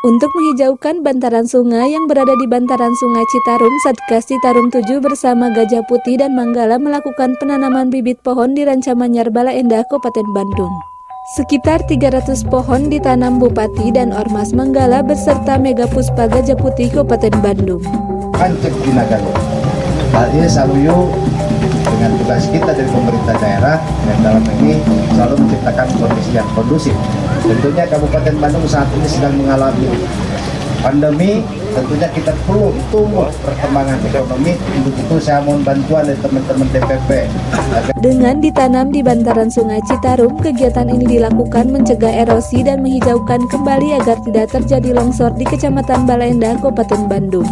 Untuk menghijaukan bantaran sungai yang berada di bantaran Sungai Citarum, Satgas Citarum 7 bersama Gajah Putih dan Manggala melakukan penanaman bibit pohon di Rancamanyar Bala Endah, Kabupaten Bandung. Sekitar 300 pohon ditanam Bupati dan Ormas Manggala beserta Mega Puspa Gajah Putih Kabupaten Bandung. Pancek Ginagaluh. Hal ini saluyo dengan tugas kita dari pemerintah daerah yang dalam ini selalu menciptakan kondisi yang kondusif. Tentunya Kabupaten Bandung saat ini sedang mengalami pandemi, tentunya kita perlu tunggu perkembangan ekonomi. Untuk itu saya mohon bantuan dari teman-teman DPP. Dengan ditanam di bantaran Sungai Citarum, kegiatan ini dilakukan mencegah erosi dan menghijaukan kembali agar tidak terjadi longsor di Kecamatan Bala Endah, Kabupaten Bandung.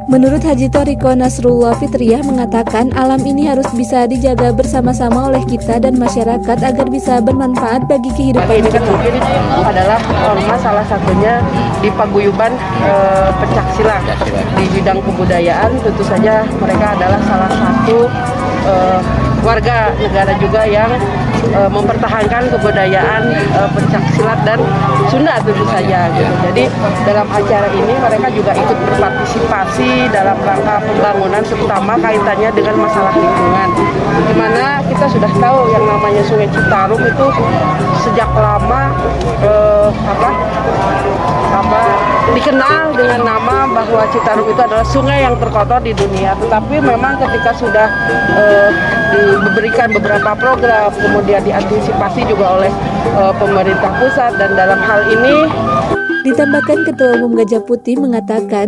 Menurut Haji Toriko Nasrullah Fitriyah mengatakan alam ini harus bisa dijaga bersama-sama oleh kita dan masyarakat agar bisa bermanfaat bagi kehidupan ini kita. kan mungkin adalah ormas salah satunya di paguyuban pencaksilat di bidang kebudayaan. Tentu saja mereka adalah salah satu warga negara juga yang mempertahankan kebudayaan pencaksilat dan Sunda tentu saja gitu. Jadi dalam acara ini mereka juga ikut berpartisipasi dalam rangka pembangunan, terutama kaitannya dengan masalah lingkungan. Di mana kita sudah tahu yang namanya Sungai Citarum itu sejak lama dikenal dengan nama bahwa Citarum itu adalah sungai yang terkotor di dunia. Tetapi memang ketika sudah diberikan beberapa program, kemudian diantisipasi juga oleh pemerintah pusat, dan dalam hal ini Ditambahkan Ketua Umum Gajah Putih mengatakan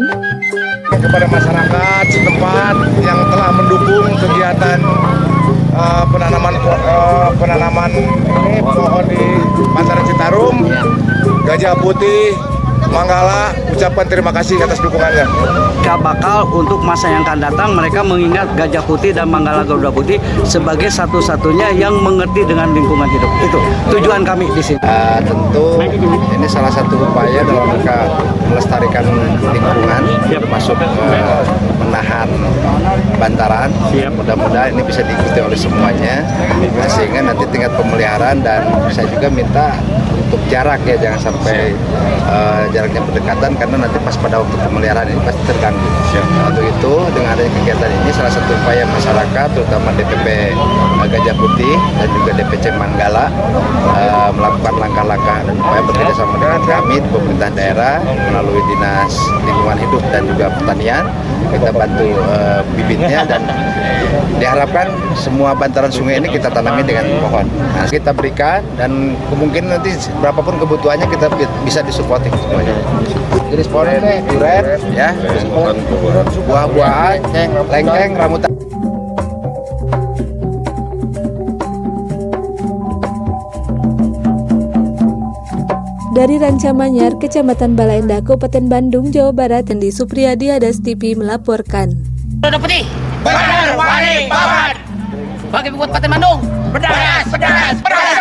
kepada masyarakat setempat yang telah mendukung kegiatan penanaman ini pohon di bantaran Citarum, Gajah Putih, Manggala, ucapkan terima kasih atas dukungannya. Bakal untuk masa yang akan datang mereka mengingat Gajah Putih dan Manggala Garuda Putih sebagai satu-satunya yang mengerti dengan lingkungan hidup. Itu tujuan kami di sini. Tentu ini salah satu upaya dalam rangka melestarikan lingkungan, termasuk menahan bantaran. Mudah-mudahan ini bisa diikuti oleh semuanya, sehingga nanti tingkat pemeliharaan, dan saya juga minta untuk jarak ya, jangan sampai jaraknya berdekatan, karena nanti pas pada waktu pemeliharaan ini pasti terganggu. Untuk itu dengan adanya kegiatan ini salah satu upaya masyarakat, terutama DPP Gajah Putih dan juga DPC Manggala melakukan langkah-langkah dan upaya bekerjasama dengan kami di pemerintah daerah melalui Dinas Lingkungan Hidup dan juga Pertanian. Kita bantu bibitnya, dan diharapkan semua bantaran sungai ini kita tanami dengan pohon. Nah, kita berikan, dan kemungkinan nanti berapapun kebutuhannya kita bisa disupport semuanya. Jadi pohonnya duren, ya, buah-buahan, lengkeng, rambutan. dari Rancamanyar, Kecamatan Bala Endah, Kabupaten Bandung, Jawa Barat, Andi Supriyadi, Hadas TV melaporkan. Garuda Putih, benar, wali, babat. Bagi Kabupaten Bandung, benar, benar.